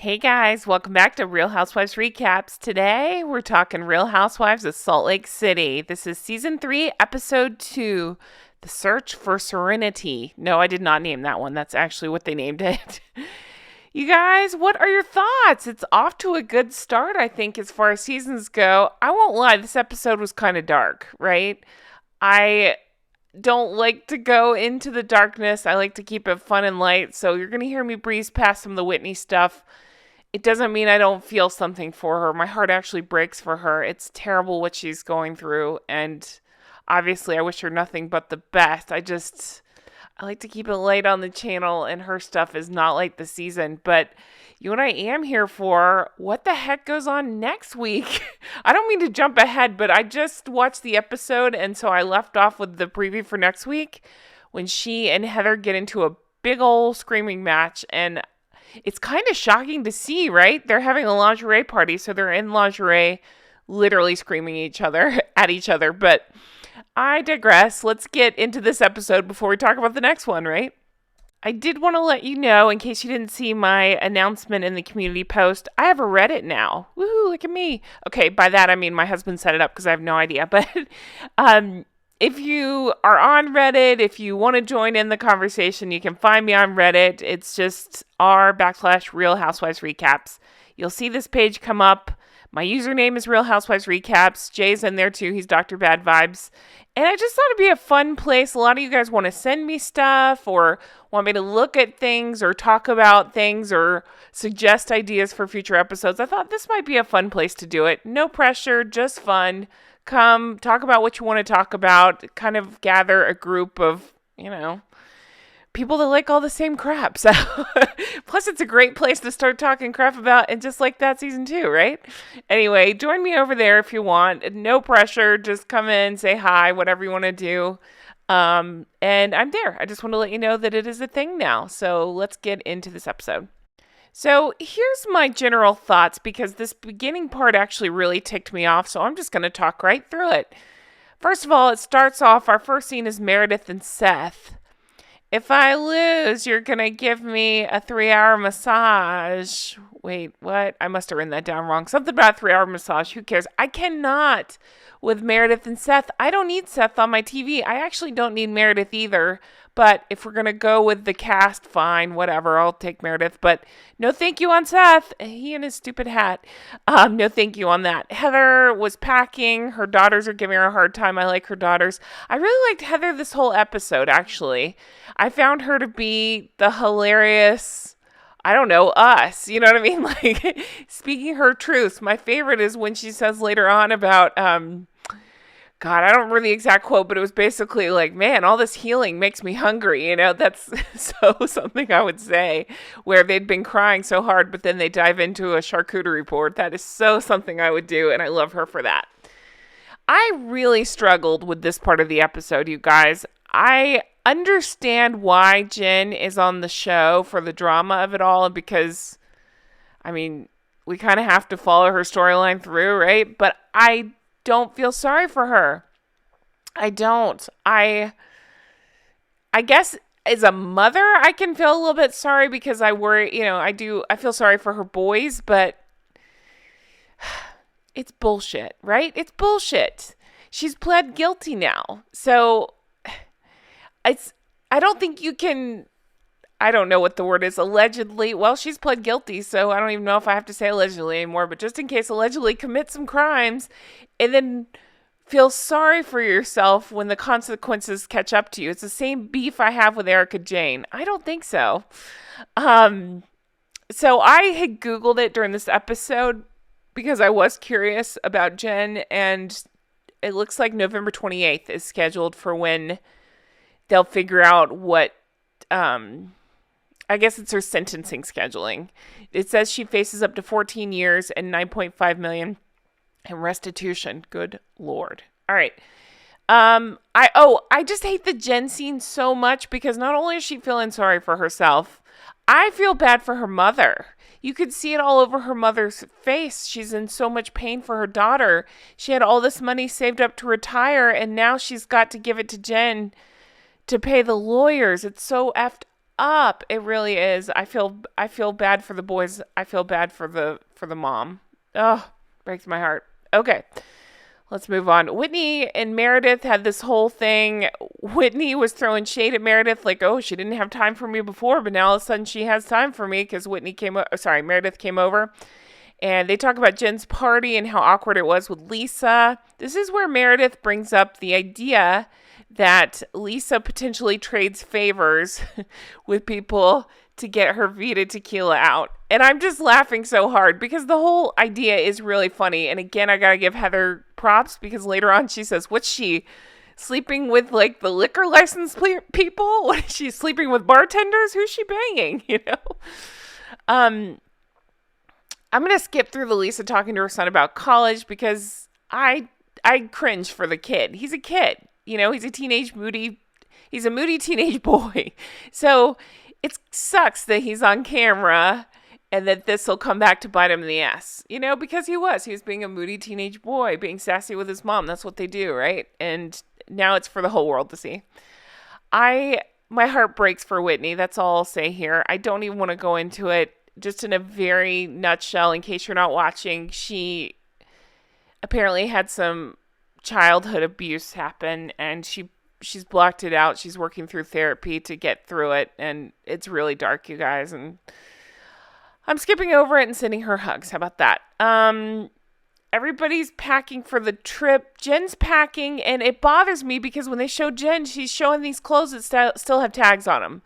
Hey guys, welcome back to Real Housewives Recaps. Today we're talking Real Housewives of Salt Lake City. This is Season 3, Episode 2, The Search for Sereni-tea. No, I did not name that one. That's actually what they named it. You guys, what are your thoughts? It's off to a good start, I think, as far as seasons go. I won't lie, this episode was kind of dark, right? I don't like to go into the darkness. I like to keep it fun and light. So you're going to hear me breeze past some of the Whitney stuff. It doesn't mean I don't feel something for her. My heart actually breaks for her. It's terrible what she's going through. And obviously I wish her nothing but the best. I like to keep it light on the channel, and her stuff is not like the season. But you and I am here for what the heck goes on next week. I don't mean to jump ahead, but I just watched the episode, and so I left off with the preview for next week when she and Heather get into a big old screaming match. And it's kind of shocking to see, right? They're having a lingerie party, so they're in lingerie, literally screaming at each other. But I digress. Let's get into this episode before we talk about the next one, right? I did want to let you know, in case you didn't see my announcement in the community post, I have a Reddit now. Woohoo, look at me. Okay, by that I mean my husband set it up because I have no idea. But if you are on Reddit, if you want to join in the conversation, you can find me on Reddit. It's just r/Real Housewives Recaps. You'll see this page come up. My username is Real Housewives Recaps. Jay's in there too. He's Dr. Bad Vibes. And I just thought it'd be a fun place. A lot of you guys want to send me stuff or want me to look at things or talk about things or suggest ideas for future episodes. I thought this might be a fun place to do it. No pressure, just fun. Come talk about what you want to talk about. Kind of gather a group of, people that like all the same crap. So plus it's a great place to start talking crap about, and just like that season 2, right? Anyway, join me over there if you want. No pressure. Just come in, say hi, whatever you want to do. And I'm there. I just want to let you know that it is a thing now. So let's get into this episode. So here's my general thoughts, because this beginning part actually really ticked me off. So I'm just going to talk right through it. First of all, it starts off, our first scene is Meredith and Seth. If I lose, you're going to give me a 3-hour massage. Wait, what? I must have written that down wrong. Something about a 3-hour massage. Who cares? I cannot with Meredith and Seth. I don't need Seth on my TV. I actually don't need Meredith either. But if we're going to go with the cast, fine, whatever. I'll take Meredith. But no thank you on Seth. He and his stupid hat. No thank you on that. Heather was packing. Her daughters are giving her a hard time. I like her daughters. I really liked Heather this whole episode, actually. I found her to be the hilarious, us. You know what I mean? Like, speaking her truth. My favorite is when she says later on about, God, I don't remember the exact quote, but it was basically like, man, all this healing makes me hungry. That's so something I would say, where they'd been crying so hard, but then they dive into a charcuterie board. That is so something I would do, and I love her for that. I really struggled with this part of the episode, you guys. I understand why Jen is on the show for the drama of it all, because, we kind of have to follow her storyline through, right? But I don't feel sorry for her. I don't. I guess as a mother, I can feel a little bit sorry because I worry, I feel sorry for her boys, but it's bullshit, right? It's bullshit. She's pled guilty now. So I don't think you can, I don't know what the word is, allegedly. Well, she's pled guilty, so I don't even know if I have to say allegedly anymore, but just in case, allegedly commit some crimes and then feel sorry for yourself when the consequences catch up to you. It's the same beef I have with Erika Jayne. I don't think so. So I had Googled it during this episode because I was curious about Jen, and it looks like November 28th is scheduled for when they'll figure out what, I guess it's her sentencing scheduling. It says she faces up to 14 years and $9.5 million in restitution. Good Lord. All right. I just hate the Jen scene so much because not only is she feeling sorry for herself, I feel bad for her mother. You could see it all over her mother's face. She's in so much pain for her daughter. She had all this money saved up to retire, and now she's got to give it to Jen to pay the lawyers. It's so effed up. It really is. I feel bad for the boys. I feel bad for the mom. Oh, breaks my heart. Okay. Let's move on. Whitney and Meredith had this whole thing. Whitney was throwing shade at Meredith, like, oh, she didn't have time for me before, but now all of a sudden she has time for me because Meredith came over. And they talk about Jen's party and how awkward it was with Lisa. This is where Meredith brings up the idea that Lisa potentially trades favors with people to get her Vita tequila out. And I'm just laughing so hard because the whole idea is really funny. And again, I got to give Heather props because later on she says, what's she sleeping with, like the liquor license people? What is she sleeping with bartenders? Who's she banging? I'm going to skip through the Lisa talking to her son about college because I cringe for the kid. He's a kid. He's a moody teenage boy. So it sucks that he's on camera and that this will come back to bite him in the ass, because he was being a moody teenage boy, being sassy with his mom. That's what they do, right? And now it's for the whole world to see. My heart breaks for Whitney. That's all I'll say here. I don't even want to go into it. Just in a very nutshell, in case you're not watching, she apparently had some childhood abuse happen, and she's blocked it out. She's working through therapy to get through it, and it's really dark, you guys. And I'm skipping over it and sending her hugs. How about that? Everybody's packing for the trip. Jen's packing, and it bothers me because when they show Jen, she's showing these clothes that still have tags on them.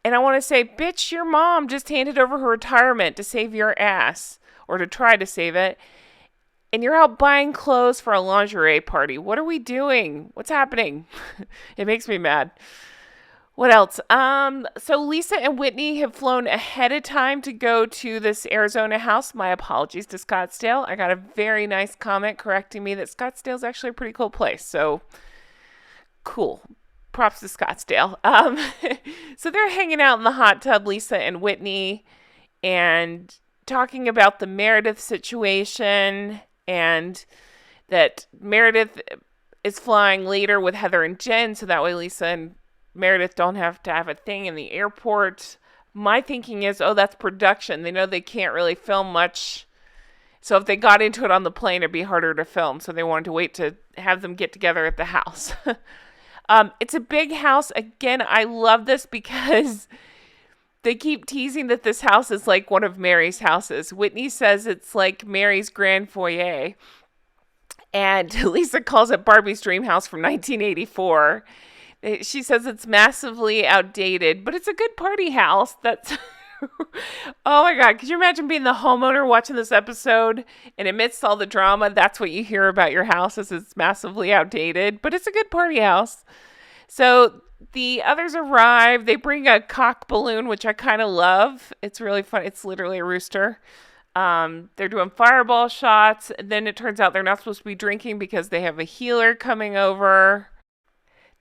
And I want to say, bitch, your mom just handed over her retirement to save your ass, or to try to save it. And you're out buying clothes for a lingerie party. What are we doing? What's happening? It makes me mad. What else? So Lisa and Whitney have flown ahead of time to go to this Arizona house. My apologies to Scottsdale. I got a very nice comment correcting me that Scottsdale is actually a pretty cool place. So cool. Props to Scottsdale. So they're hanging out in the hot tub, Lisa and Whitney, and talking about the Meredith situation, and that Meredith is flying later with Heather and Jen, so that way Lisa and Meredith don't have to have a thing in the airport. My thinking is, that's production. They know they can't really film much. So if they got into it on the plane, it'd be harder to film. So they wanted to wait to have them get together at the house. It's a big house. Again, I love this because they keep teasing that this house is like one of Mary's houses. Whitney says it's like Mary's grand foyer. And Lisa calls it Barbie's dream house from 1984. She says it's massively outdated, but it's a good party house. That's... Oh my God. Could you imagine being the homeowner watching this episode, and amidst all the drama, that's what you hear about your house is it's massively outdated, but it's a good party house. So the others arrive. They bring a cock balloon, which I kind of love. It's really fun. It's literally a rooster. They're doing fireball shots. And then it turns out they're not supposed to be drinking because they have a healer coming over.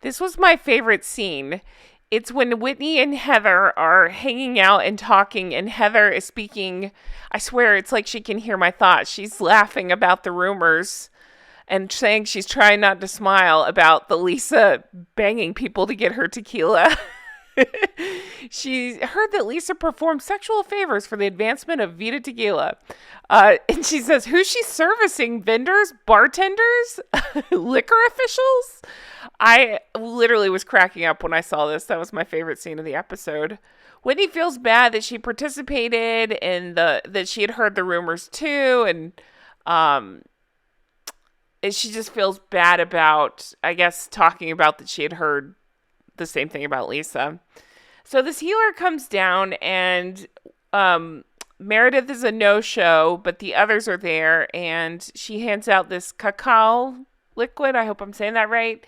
This was my favorite scene. It's when Whitney and Heather are hanging out and talking, and Heather is speaking. I swear, it's like she can hear my thoughts. She's laughing about the rumors and saying she's trying not to smile about the Lisa banging people to get her tequila. She heard that Lisa performed sexual favors for the advancement of Vita tequila. And she says, who's she servicing? Vendors? Bartenders? Liquor officials? I literally was cracking up when I saw this. That was my favorite scene of the episode. Whitney feels bad that she participated in that she had heard the rumors too. And she just feels bad about, I guess, talking about that she had heard the same thing about Lisa. So this healer comes down, and Meredith is a no-show, but the others are there, and she hands out this cacao liquid. I hope I'm saying that right.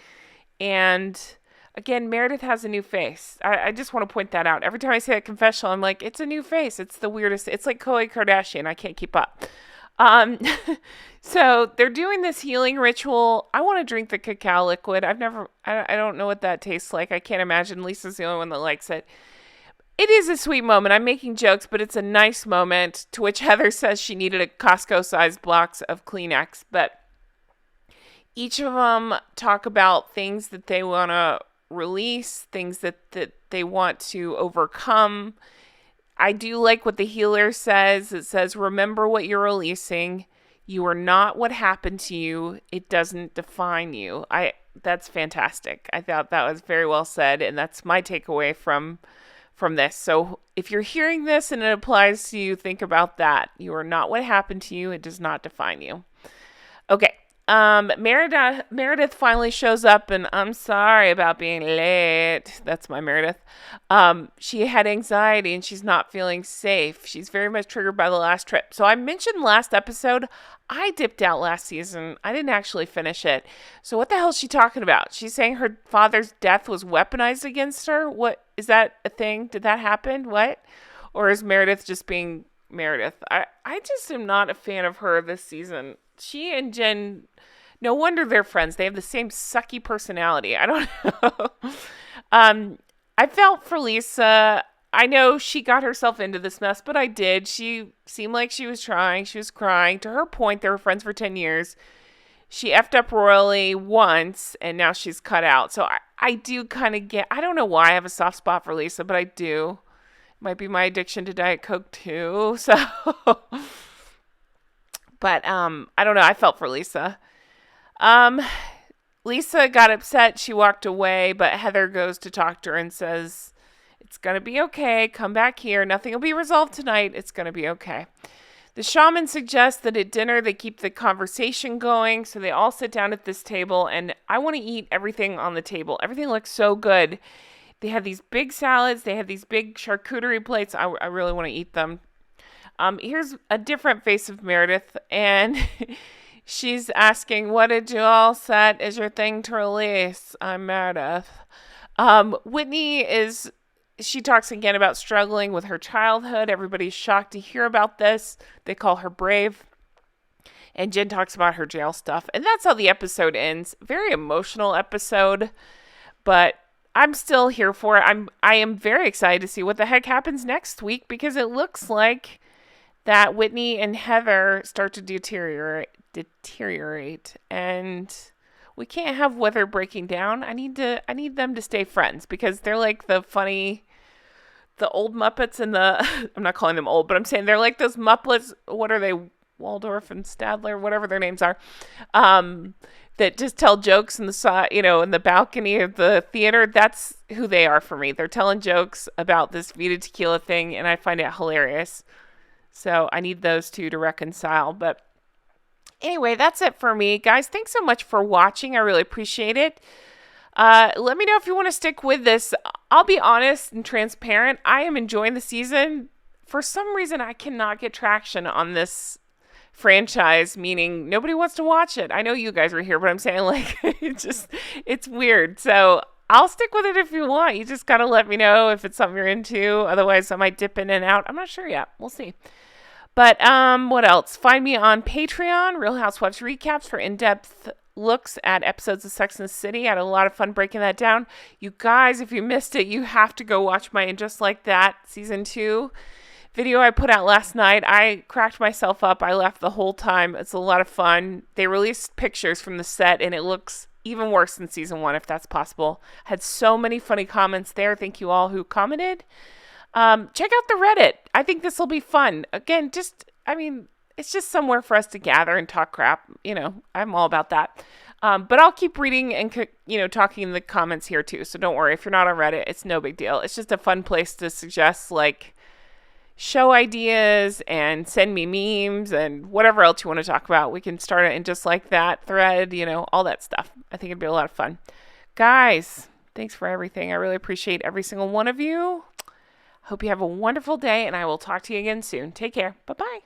And again, Meredith has a new face. I just want to point that out. Every time I say that confessional, I'm like, it's a new face. It's the weirdest. It's like Khloe Kardashian. I can't keep up. So they're doing this healing ritual. I want to drink the cacao liquid. I don't know what that tastes like. I can't imagine. Lisa's the only one that likes it. It is a sweet moment. I'm making jokes, but it's a nice moment, to which Heather says she needed a Costco-sized box of Kleenex. But each of them talk about things that they want to release, things that They want to overcome. I do like what the healer says. It says, remember what you're releasing. You are not what happened to you. It doesn't define you. That's fantastic. I thought that was very well said, and that's my takeaway from this. So if you're hearing this and it applies to you, think about that. You are not what happened to you. It does not define you. Okay. Meredith finally shows up, and I'm sorry about being late. That's my Meredith. She had anxiety and she's not feeling safe. She's very much triggered by the last trip. So I mentioned last episode, I dipped out last season. I didn't actually finish it. So what the hell is she talking about? She's saying her father's death was weaponized against her. What is that a thing? Did that happen? What? Or is Meredith just being Meredith? I just am not a fan of her this season. She and Jen, no wonder they're friends. They have the same sucky personality. I don't know. I felt for Lisa. I know she got herself into this mess, but I did. She seemed like she was trying. She was crying. To her point, they were friends for 10 years. She effed up royally once, and now she's cut out. So I do kind of get, I don't know why I have a soft spot for Lisa, but I do. It might be my addiction to Diet Coke too. So... But I don't know. I felt for Lisa. Lisa got upset. She walked away, but Heather goes to talk to her and says, it's going to be okay. Come back here. Nothing will be resolved tonight. It's going to be okay. The shaman suggests that at dinner they keep the conversation going. So they all sit down at this table, and I want to eat everything on the table. Everything looks so good. They have these big salads. They have these big charcuterie plates. I really want to eat them. Here's a different face of Meredith, and she's asking, what did you all set as your thing to release? I'm Meredith. Whitney she talks again about struggling with her childhood. Everybody's shocked to hear about this. They call her brave. And Jen talks about her jail stuff. And that's how the episode ends. Very emotional episode, but I'm still here for it. I am very excited to see what the heck happens next week, because it looks like that Whitney and Heather start to deteriorate, and we can't have weather breaking down. I need them to stay friends, because they're like the old Muppets and I'm not calling them old, but I'm saying they're like those Muppets. What are they? Waldorf and Stadler, whatever their names are, that just tell jokes in the balcony of the theater. That's who they are for me. They're telling jokes about this Vita Tequila thing, and I find it hilarious. So I need those two to reconcile. But anyway, that's it for me. Guys, thanks so much for watching. I really appreciate it. Let me know if you want to stick with this. I'll be honest and transparent. I am enjoying the season. For some reason, I cannot get traction on this franchise, meaning nobody wants to watch it. I know you guys are here, but I'm saying, like, it's weird. So I'll stick with it if you want. You just got to let me know if it's something you're into. Otherwise, I might dip in and out. I'm not sure yet. We'll see. But what else? Find me on Patreon, Real Housewives Recaps, for in-depth looks at episodes of Sex and the City. I had a lot of fun breaking that down. You guys, if you missed it, you have to go watch my And Just Like That Season 2 video I put out last night. I cracked myself up. I laughed the whole time. It's a lot of fun. They released pictures from the set, and it looks even worse than Season 1, if that's possible. Had so many funny comments there. Thank you all who commented. Check out the Reddit. I think this will be fun. Again, it's just somewhere for us to gather and talk crap. I'm all about that. But I'll keep reading and, talking in the comments here too. So don't worry. If you're not on Reddit, it's no big deal. It's just a fun place to suggest, show ideas and send me memes and whatever else you want to talk about. We can start it in Just Like That thread, all that stuff. I think it'd be a lot of fun. Guys, thanks for everything. I really appreciate every single one of you. Hope you have a wonderful day, and I will talk to you again soon. Take care. Bye-bye.